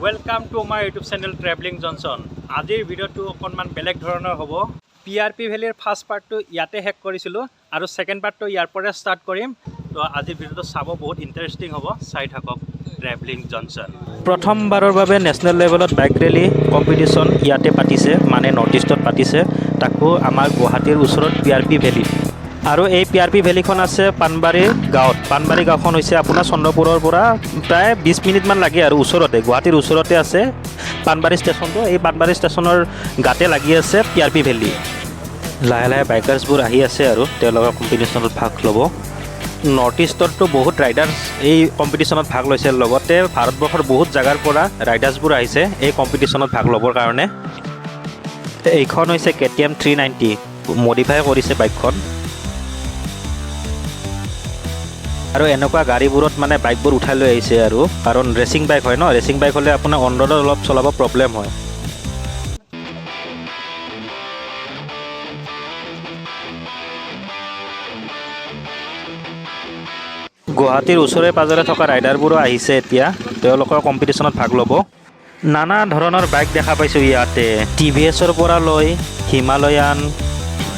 Welcome to my YouTube channel Traveling Junction. আজিৰ ভিডিঅ'টো অকণমান বেলেগ ধৰণৰ হ'ব। PRP Valley ফাৰ্ষ্ট পাৰ্টটো ইয়াতে হেক কৰিছিলোঁ আৰু সেকেন্ড পাৰ্টটো ইয়াৰ পৰা ষ্টাৰ্ট কৰিম। তো আজিৰ ভিডিঅ'টো চাব বহুত ইন্টাৰেষ্টিং হ'ব। চাই থাকক ট্ৰেভেলিং জনচন। প্ৰথমবাৰৰ বাবে নেশ্যনেল লেভেলত বাইক ৰেলী কম্পিটিশ্যন ইয়াতে পাতিছে, মানে নৰ্থ ইষ্টত পাতিছে, তাকো আমাৰ গুৱাহাটীৰ ওচৰত PRP Valley। আৰু এই PRP ভেলীখন আছে পানবাৰী গাঁৱত। পানবাৰী গাঁওখন হৈছে আপোনাৰ চন্দ্ৰপুৰৰ পৰা প্ৰায় 20 মিনিটমান লাগে আৰু ওচৰতে, গুৱাহাটীৰ ওচৰতে আছে পানবাৰী ষ্টেচনটো। এই পানবাৰী ষ্টেচনৰ গাতে লাগি আছে PRP ভেলী। লাহে লাহে বাইকাৰ্ছবোৰ আহি আছে আৰু তেওঁলোকৰ কম্পিটিশ্যনত ভাগ ল'ব। নৰ্থ ইষ্টৰতো বহুত ৰাইডাৰ্ছ এই কম্পিটিশ্যনত ভাগ লৈছে, লগতে ভাৰতবৰ্ষৰ বহুত জেগাৰ পৰা ৰাইডাৰ্ছবোৰ আহিছে এই কম্পিটিশ্যনত ভাগ ল'বৰ কাৰণে। এইখন হৈছে KTM 390, মডিফাই কৰিছে বাইকখন। আৰু এনেকুৱা গাড়ীবোৰত মানে বাইকবোৰ উঠাই লৈ আহিছে আৰু, কাৰণ ৰেচিং বাইক হয় ন, ৰেচিং বাইক হ'লে আপোনাৰ অন ৰোডত অলপ চলাব প্ৰব্লেম হয়। গুৱাহাটীৰ ওচৰে পাজৰে থকা ৰাইডাৰবোৰো আহিছে এতিয়া, তেওঁলোকৰ কম্পিটিশ্যনত ভাগ ল'ব। নানা ধৰণৰ বাইক দেখা পাইছোঁ ইয়াতে, TVSৰ পৰা লৈ Himalayan,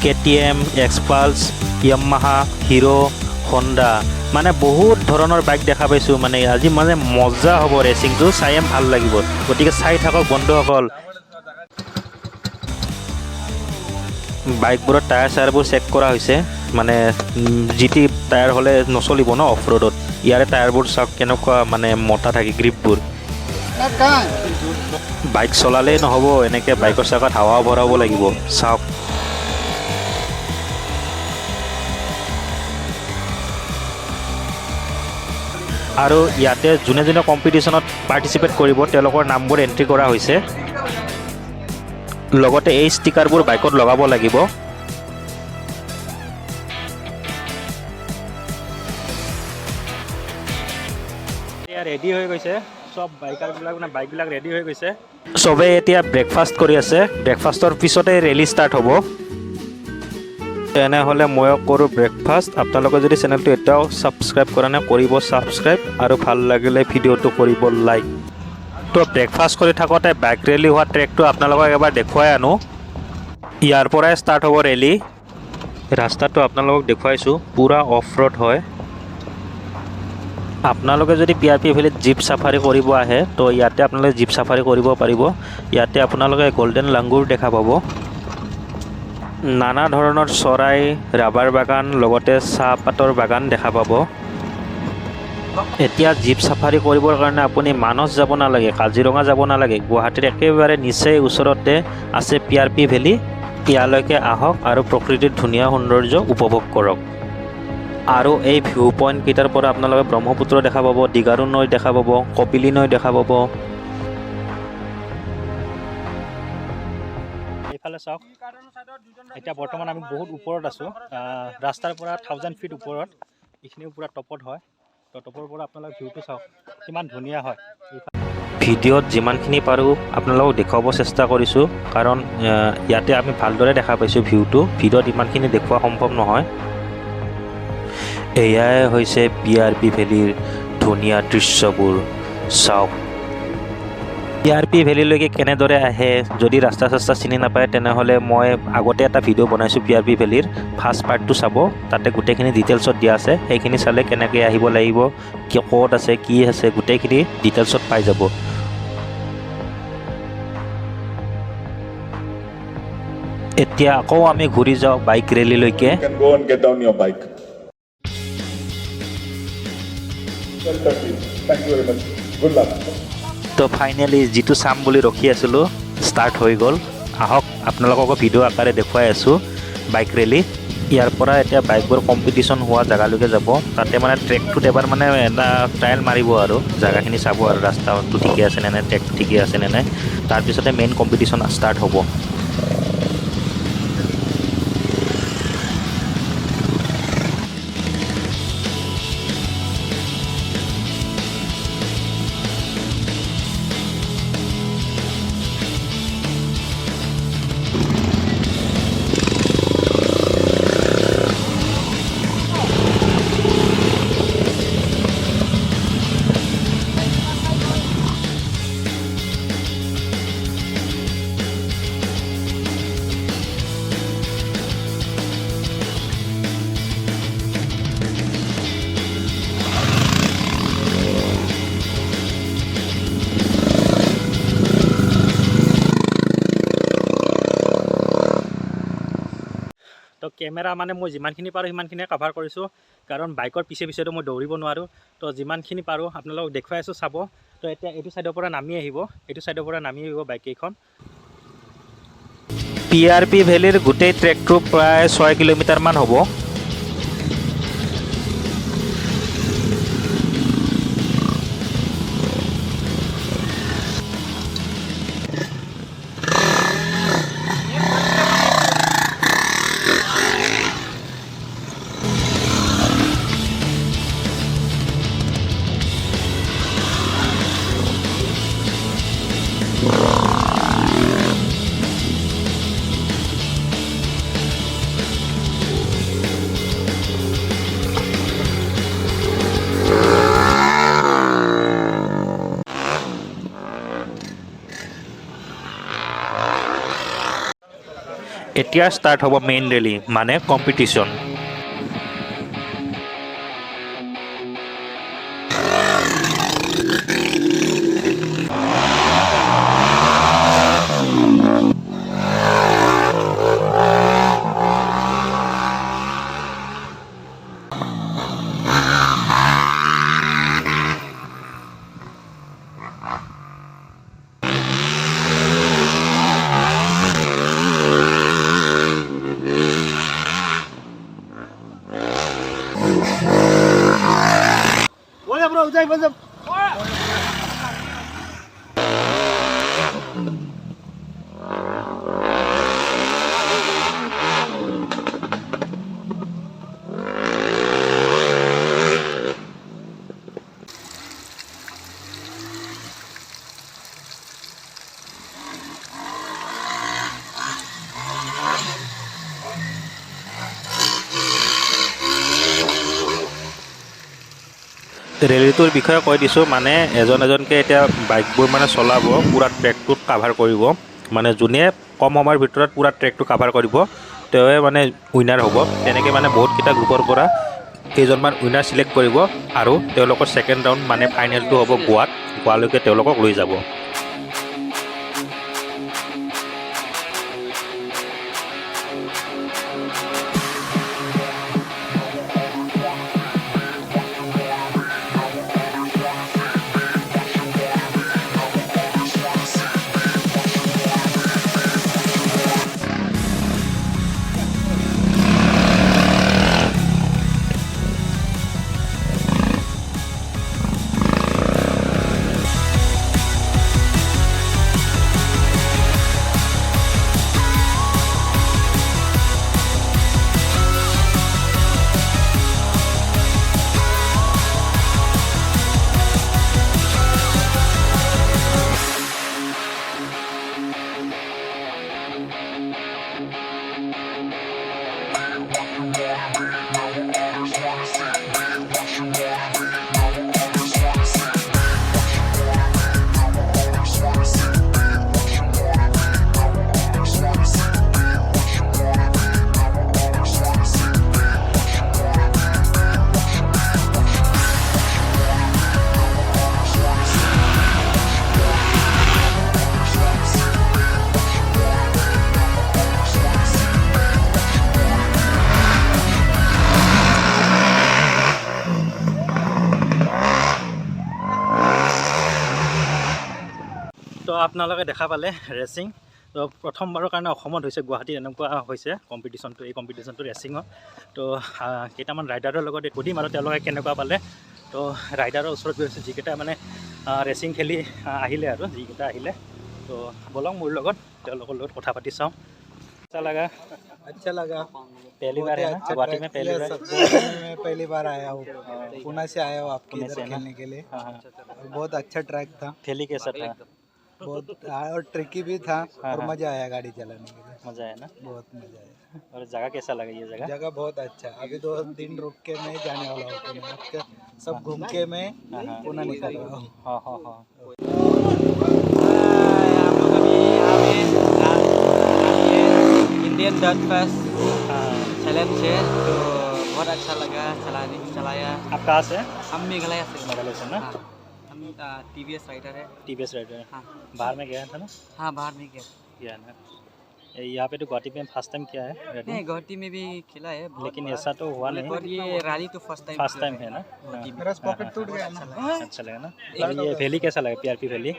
KTM, XPulse, Yamaha, hero, Honda, মানে বহুত ধৰণৰ বাইক দেখা পাইছোঁ। মানে আজি মানে মজা হ'ব, ৰেচিংটো চাই ভাল লাগিব, গতিকে চাই থাকক বন্ধুসকল। বাইকবোৰৰ টায়াৰ চায়াৰবোৰ চেক কৰা হৈছে, মানে GT টায়াৰ হ'লে নচলিব ন অফ ৰোডত। ইয়াৰে টায়াৰবোৰ চাওক কেনেকুৱা মানে মোটা থাকে গ্ৰিপবোৰ। বাইক চলালেই নহ'ব, এনেকৈ বাইকৰ চাকাত হাৱা ভৰাব লাগিব। চাওক আৰু ইয়াতে যোনে যোনে কম্পিটিশ্যনত পাৰ্টিচিপেট কৰিব তেওঁলোকৰ নামবোৰ এণ্ট্ৰি কৰা হৈছে, লগতে এই ষ্টিকাৰবোৰ বাইকত লগাব লাগিব। ৰেডি হৈ গৈছে চব বাইকাৰবিলাক, মানে বাইকবিলাক ৰেডি হৈ গৈছে। চবেই এতিয়া ব্ৰেকফাষ্ট কৰি আছে, ব্ৰেকফাষ্টৰ পিছতে ৰেলী ষ্টাৰ্ট হ'ব। তেনেহ'লে ময়ো কৰোঁ ব্ৰেকফাষ্ট। আপোনালোকে যদি চেনেলটো এতিয়াও ছাবস্ক্ৰাইব কৰা নাই, কৰিব ছাবস্ক্ৰাইব, আৰু ভাল লাগিলে ভিডিঅ'টো কৰিব লাইক। তো ব্ৰেকফাষ্ট কৰি থাকোঁতে বাইক ৰেলী হোৱা ট্ৰেকটো আপোনালোকক এবাৰ দেখুৱাই আনো। ইয়াৰ পৰাই ষ্টাৰ্ট হ'ব ৰেলী। ৰাস্তাটো আপোনালোকক দেখুৱাইছোঁ, পূৰা অফ ৰোড হয়। আপোনালোকে যদি PRP ভেলীত জীপ চাফাৰী কৰিব আহে, তো ইয়াতে আপোনালোকে জীপ চাফাৰী কৰিব পাৰিব। ইয়াতে আপোনালোকে গল্ডেন লাংগুৰ দেখা পাব, নানা ধৰণৰ চৰাই, ৰাবাৰ বাগান, লগতে চাহপাতৰ বাগান দেখা পাব। এতিয়া জীপ চাফাৰী কৰিবৰ কাৰণে আপুনি মানস যাব নালাগে, কাজিৰঙা যাব নালাগে, গুৱাহাটীৰ একেবাৰে নিচেই ওচৰতে আছে PRP ভেলী। ইয়ালৈকে আহক আৰু প্ৰকৃতিৰ ধুনীয়া সৌন্দৰ্য উপভোগ কৰক। আৰু এই ভিউ পইণ্টকেইটাৰ পৰা আপোনালোকে ব্ৰহ্মপুত্ৰ দেখা পাব, দীঘাৰু নৈ দেখা পাব, কপিলী নৈ দেখা পাব। এইফালে চাওক, এতিয়া বৰ্তমান আমি বহুত ওপৰত আছোঁ, ৰাস্তাৰ পৰা 1000 ফিট ওপৰত। এইখিনি পূৰা টপত হয়, তো টপৰ পৰা আপোনালোকে ভিউটো চাওক কিমান ধুনীয়া হয়। ভিডিঅ'ত যিমানখিনি পাৰোঁ আপোনালোকক দেখুৱাব চেষ্টা কৰিছোঁ, কাৰণ ইয়াতে আমি ভালদৰে দেখা পাইছোঁ ভিউটো, ভিডিঅ'ত ইমানখিনি দেখুওৱা সম্ভৱ নহয়। এয়াই হৈছে PRP ভেলীৰ ধুনীয়া দৃশ্যবোৰ, চাওক। PRP ভেলীলৈকে কেনেদৰে আহে, যদি ৰাস্তা চাস্তা চিনি নাপায় তেনেহ'লে মই আগতে এটা ভিডিঅ' বনাইছোঁ PRP ভেলীৰ, ফাৰ্ষ্ট পাৰ্টটো চাব, তাতে গোটেইখিনি ডিটেইলছত দিয়া আছে। সেইখিনি চালে কেনেকৈ আহিব লাগিব, ক'ত আছে, কি আছে, গোটেইখিনি ডিটেইলছত পাই যাব। এতিয়া আকৌ আমি ঘূৰি যাওঁ বাইক ৰেলীলৈকে। তো ফাইনেলি যিটো চাম বুলি ৰখি আছিলোঁ ষ্টাৰ্ট হৈ গ'ল। আহক আপোনালোককো ভিডিঅ' আকাৰে দেখুৱাই আছোঁ বাইক ৰেলী। ইয়াৰ পৰা এতিয়া বাইকবোৰ কম্পিটিশ্যন হোৱা জেগালৈকে যাব, তাতে মানে ট্ৰেকটোত এবাৰ মানে এটা ট্ৰায়েল মাৰিব আৰু জেগাখিনি চাব আৰু ৰাস্তাটো ঠিকে আছে নে নাই, ট্ৰেকটো ঠিকে আছে নে নাই, তাৰপিছতে মেইন কম্পিটিশ্যন ষ্টাৰ্ট হ'ব। কেমেৰা মানে মই যিমানখিনি পাৰোঁ সিমানখিনিয়ে কভাৰ কৰিছোঁ, কাৰণ বাইকৰ পিছে পিছেতো মই দৌৰিব নোৱাৰোঁ। তো যিমানখিনি পাৰোঁ আপোনালোকক দেখুৱাই আছোঁ, চাব। তো এতিয়া এইটো ছাইডৰ পৰা নামি আহিব, বাইককেইখন। PRP ভেলীৰ গোটেই ট্ৰেকটো প্ৰায় 6 কিলোমিটাৰমান হ'ব। এতিয়া ষ্টাৰ্ট হ'ব মেইন ৰেলী, মানে কম্পিটিশ্যন। ৰেলীটোৰ বিষয়ে কৈ দিছোঁ, মানে এজনকৈ এতিয়া বাইকবোৰ মানে চলাব, পূৰা ট্ৰেকটোত কাভাৰ কৰিব। মানে যোনে কম সময়ৰ ভিতৰত পূৰা ট্ৰেকটো কাভাৰ কৰিব তেওঁৱে মানে উইনাৰ হ'ব। তেনেকৈ মানে বহুতকেইটা গ্ৰুপৰ পৰা কেইজনমান উইনাৰ ছিলেক্ট কৰিব, আৰু তেওঁলোকৰ ছেকেণ্ড ৰাউণ্ড মানে ফাইনেলটো হ'ব গোৱালৈকে তেওঁলোকক লৈ যাব। তো আপোনালোকে দেখা পালে ৰেচিং। তো প্ৰথমবাৰৰ কাৰণে অসমত হৈছে, গুৱাহাটীত এনেকুৱা হৈছে কম্পিটিশ্যনটো, এই কম্পিটিশ্যনটো ৰেচিঙৰ। তো কেইটামান ৰাইডাৰৰ লগত সুধিম আৰু তেওঁলোকে কেনেকুৱা পালে। তো ৰাইডাৰৰ ওচৰত গৈছে যিকেইটা মানে ৰেচিং খেলি আহিলে, আৰু যিকেইটা আহিলে। তো বলক মোৰ লগত তেওঁলোকৰ লগত কথা পাতি চাওঁ। अच्छा लगा पहली बार है ना गुवाहाटी में? पहली बार आया हूँ, पुणे से आया हूँ आपके इधर खेलने के लिए। बहुत अच्छा ट्रैक था। खेली कैसा था? बहुत और ट्रिकी भी था, और मजा आया गाड़ी चलाने के लिए। मजा आया ना? बहुत मजा आया। और जगह कैसा लगा? ये जगह बहुत अच्छा। अभी 2 दिन रुक के मैं जाने वाला हूँ पुणे। सब घूम के मैं पुणे निकल रहा हूँ। हाँ हाँ हाँ। इंडियन डॉट फेस्ट चैलेंज है, तो बहुत अच्छा लगा चलाया। आप कहाँ से? हम मेघालय से। मेघालय से ना? हाँ, हम TVS राइडर है। TVS राइडर है। हाँ, बाहर में गया था ना? हाँ बाहर में गया। ना यहाँ पे तो गुवाहाटी में फर्स्ट टाइम किया है नहीं राइडिंग, गुवाहाटी में भी खेला है बहुत लेकिन बार। ऐसा तो हुआ नहीं, और ये रैली तो फर्स्ट टाइम है ना। मेरा पॉकेट टूट गया ना। अच्छा लगा ना। और ये वैली कैसा लगा, PRP वैली?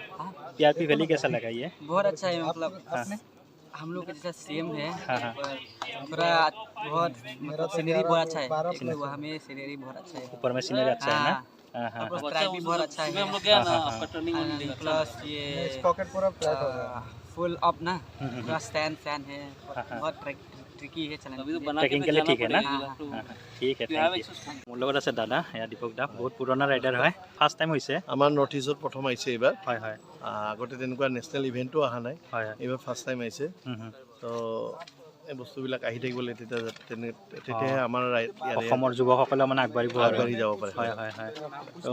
PRP वैली कैसा लगा ये? बहुत अच्छा है, मतलब हम लोग के जैसा सेम है। हाँ, हाँ। थोड़ा बहुत मतलब सीनरी बहुत अच्छा है, वहाँ में सीनरी बहुत अच्छा है, ऊपर में सीनरी अच्छा है ना। हाँ, हाँ, और ट्रैक भी बहुत अच्छा है। प्लस ये पॉकेट पूरा फ्लैट हो गया। फुल अप ना, पूरा स्टैंड है, बहुत ट्रिकी है चलाने। ट्रेकिंग के लिए ठीक है ना। हाँ, हाँ, हाँ, ঠিক আছে, থেংক ইউ। মোৰ লগত আছে দাদা, এয়া দীপক দা, বহুত পুৰণা ৰাইডাৰ হয়, ফাৰ্ষ্ট টাইম হৈছে। আমাৰ নৰ্থ ইষ্টত প্ৰথম আহিছে এইবাৰ। হয় হয় আগতে তেনেকুৱা নেশ্যনেল ইভেণ্টো অহা নাই, হয়। এইবাৰ ফাৰ্ষ্ট টাইম আহিছে। তো এই বস্তুবিলাক আহি থাকিবলৈ তেতিয়াহে আমাৰ অসমৰ যুৱকসকলে মানে আগবাঢ়িব আৰু আগবাঢ়ি যাব পাৰে। হয় হয় হয়। তো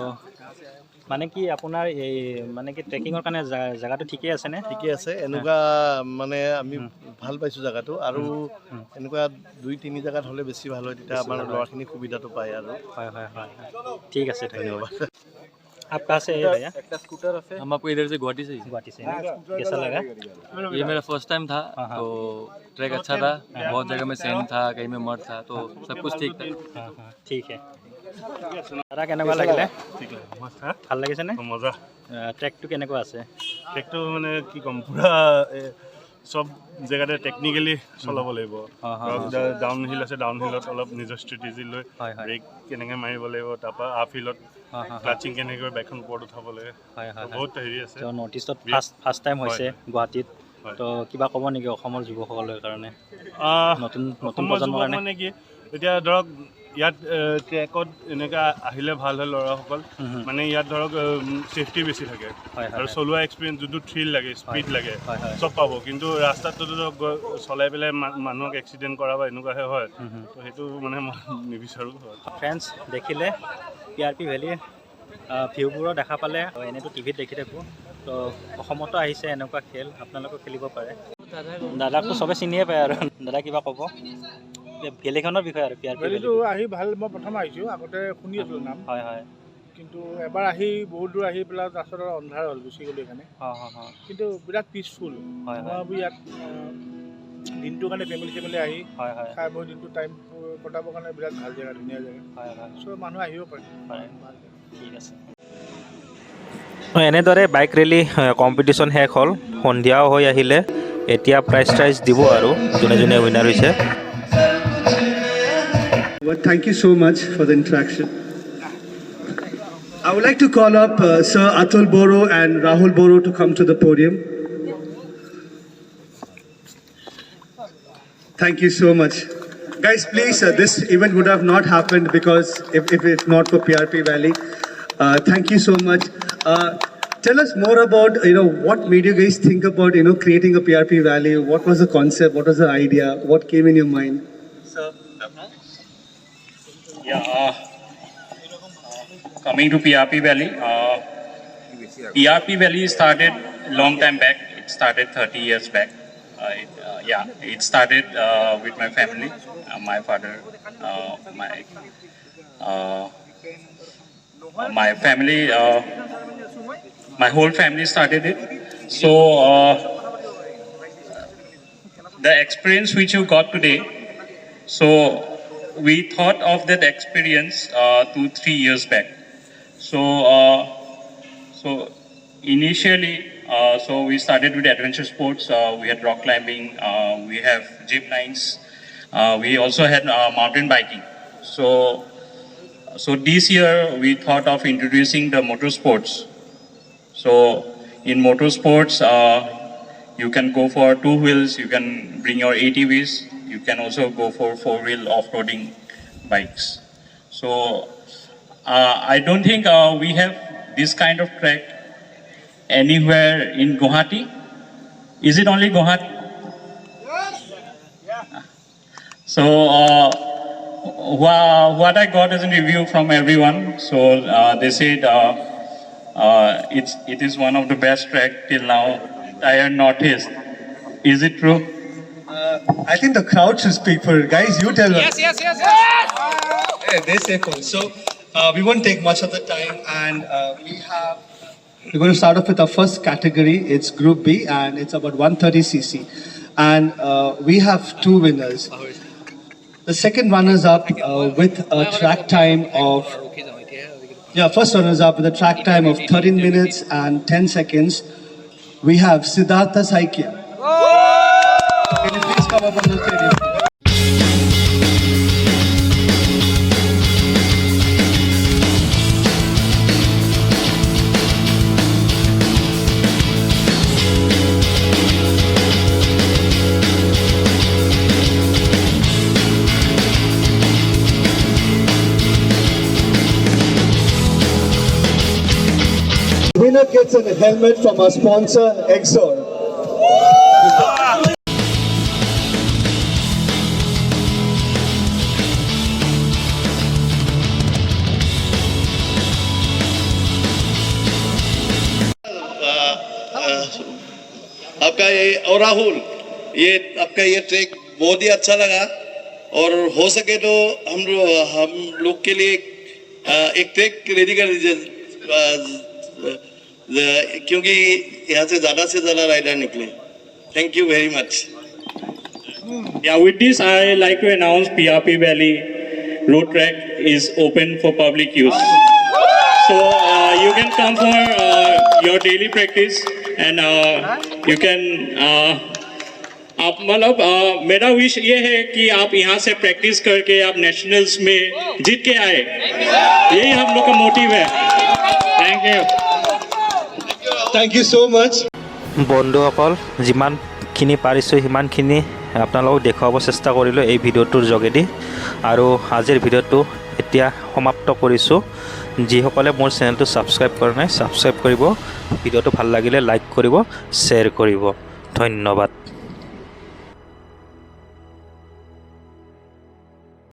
মানে কি আপোনাৰ এই মানে কি ট্ৰেকিঙৰ কাৰণে জেগাটো ঠিকেই আছেনে? ঠিকে আছে, এনেকুৱা মানে আমি ভাল পাইছোঁ জেগাটো, আৰু এনেকুৱা 2-3 জেগাত হ'লে বেছি ভাল হয়, তেতিয়া আমাৰ ল'ৰাখিনি সুবিধাটো পায় আৰু। হয় হয় হয়, ঠিক আছে, ধন্যবাদ। आप कहाँ से है भैया? हम आपको इधर से गुवाहाटी से ही। गुवाहाटी से। कैसा लगा? ये मेरा फर्स्ट टाइम था, तो ट्रैक अच्छा था, बहुत जगह में सैंड था, कहीं में मड था, तो सब कुछ ठीक था। हाँ हाँ, ठीक है। দাদা কেনেকুৱা লাগিলে? ভাল লাগিছেনে? মজা। ট্ৰেকটো কেনেকুৱা আছে? ট্ৰেকটো মানে কি ক'ম, পুৰা চব জেগাতে টেকনিকেলি চলাব লাগিব। ডাউন হিল আছে, ডাউন হিলত অলপ নিজৰ ষ্ট্ৰেটেজি লৈ ব্ৰেক কেনেকৈ মাৰিব লাগিব, তাৰপৰা আপ হিলত ক্লাচিং কেনেকৈ বাইকখন ওপৰত উঠাব লাগে, বহুত হেৰি আছে। নৰ্থ ইষ্টত ফাৰ্ষ্ট টাইম হৈছে গুৱাহাটীত, তো কিবা ক'ব নেকি অসমৰ যুৱকসকলৰ কাৰণে, নতুন প্ৰজন্মৰ কাৰণে? মানে কি, এতিয়া ধৰক ইয়াত ট্ৰেকত এনেকৈ আহিলে ভাল হয় ল'ৰাসকল, মানে ইয়াত ধৰক ছেফটি বেছি থাকে আৰু চলোৱা এক্সপিৰিয়েঞ্চ, যোনটো থ্ৰিল লাগে, স্পীড লাগে, চব পাব। কিন্তু ৰাস্তাততো ধৰক চলাই পেলাই মানুহক এক্সিডেণ্ট কৰা বা এনেকুৱাহে হয়, তো সেইটো মানে মই নিবিচাৰোঁ। ফ্ৰেণ্ডছ, দেখিলে PRP ভেলীৰ ভিউবোৰো দেখা পালে, এনেইতো টিভিত দেখি থাকোঁ, তো অসমতো আহিছে এনেকুৱা খেল, আপোনালোকেও খেলিব পাৰে। দাদাকতো চবে চিনিয়ে পায় আৰু, দাদা কিবা ক'ব ভেলীখনৰ বিষয়ে আৰু? PRP ভেলীটো আহি ভাল, মই প্ৰথম আহিছোঁ, আগতে শুনি আছিলোঁ নাম। হয় হয়। কিন্তু এবাৰ আহি বহুত দূৰ আহি পেলাই তাৰপিছত আৰু অন্ধাৰ হ'ল, গুচি গ'লোঁ সেইকাৰণে। কিন্তু বিৰাট পিচফুল। মই ভাবোঁ ইয়াত দিনটোৰ কাৰণে ফেমিলি আহি খাই বৈ দিনটো টাইম কটাবৰ কাৰণে বিৰাট ভাল জেগা, ধুনীয়া জেগা। চ' মানুহ আহিব পাৰে। ঠিক আছে। এনেদৰে বাইক ৰেলী কম্পিটিশ্যন শেষ হ'ল, সন্ধিয়াও হৈ আহিলে, এতিয়া প্ৰাইজ দিব আৰু যোনে যোনে উইনাৰ হৈছে। Well, thank you so much for the interaction. I would like to call up Sir Atul Boro and Rahul Boro to come to the podium. Thank you so much. Guys, please, this event would have not happened because if it's not for PRP Valley. Thank you so much. Tell us more about, what made you guys think about, creating a PRP Valley? What was the concept? What was the idea? What came in your mind? Sir? Yeah, coming to PRP Valley, PRP Valley started a long time back. It started 30 years back. It started with my family, my father, my family, my whole family started it. So the experience which you got today, so we thought of that experience 2-3 years back. So initially, so we started with adventure sports. We had rock climbing. We have zip lines. We also had mountain biking. So this year we thought of introducing the motorsports. So in motorsports, you can go for 2 wheels. You can bring your ATVs. You can also go for 4-wheel off-roading bikes. So I don't think we have this kind of track anywhere in Guwahati. Is it only Guwahati? Yes. Yeah. So what I got as a review from everyone, so they said it is one of the best track till now, entire Northeast. Is it true? I think the crowd should speak for it. Guys, you tell us. Yes. Yeah, they say so. So, we won't take much of the time, and we're going to start off with our first category. It's Group B, and it's about 130cc. and we have 2 winners. The second runners up with a track time of first runners up with a track time of 13 minutes and 10 seconds. We have Siddhartha Saikia. Can you please come up on the stadium? Winner gets a helmet from our sponsor, Exor. आपका ये और राहुल ये आपका ये track बहुत ही अच्छा लगा और हो सके तो हम लोग के लिए एक ट्रैक रेडी कर दीजिए क्योंकि यहाँ से ज़्यादा राइडर निकले thank you very much Yeah, with this I like to announce PRP Valley road track is open for public use. So you can come for your daily practice and you can आप मतलब मेरा wish ये है कि आप यहाँ से practice करके आप नेशनल्स में जीत के आए यही हम लोग का मोटिव है Thank you so much. বন্ধুসকল যিমানখিনি পাৰিছোঁ সিমানখিনি আপোনালোকক দেখুৱাব চেষ্টা কৰিলোঁ এই ভিডিঅ'টোৰ যোগেদি আৰু আজিৰ ভিডিঅ'টো এতিয়া সমাপ্ত কৰিছোঁ যিসকলে মোৰ চেনেলটো ছাবস্ক্ৰাইব কৰা নাই ছাবস্ক্ৰাইব কৰিব ভিডিঅ'টো ভাল লাগিলে লাইক কৰিব শ্বেয়াৰ কৰিব ধন্যবাদ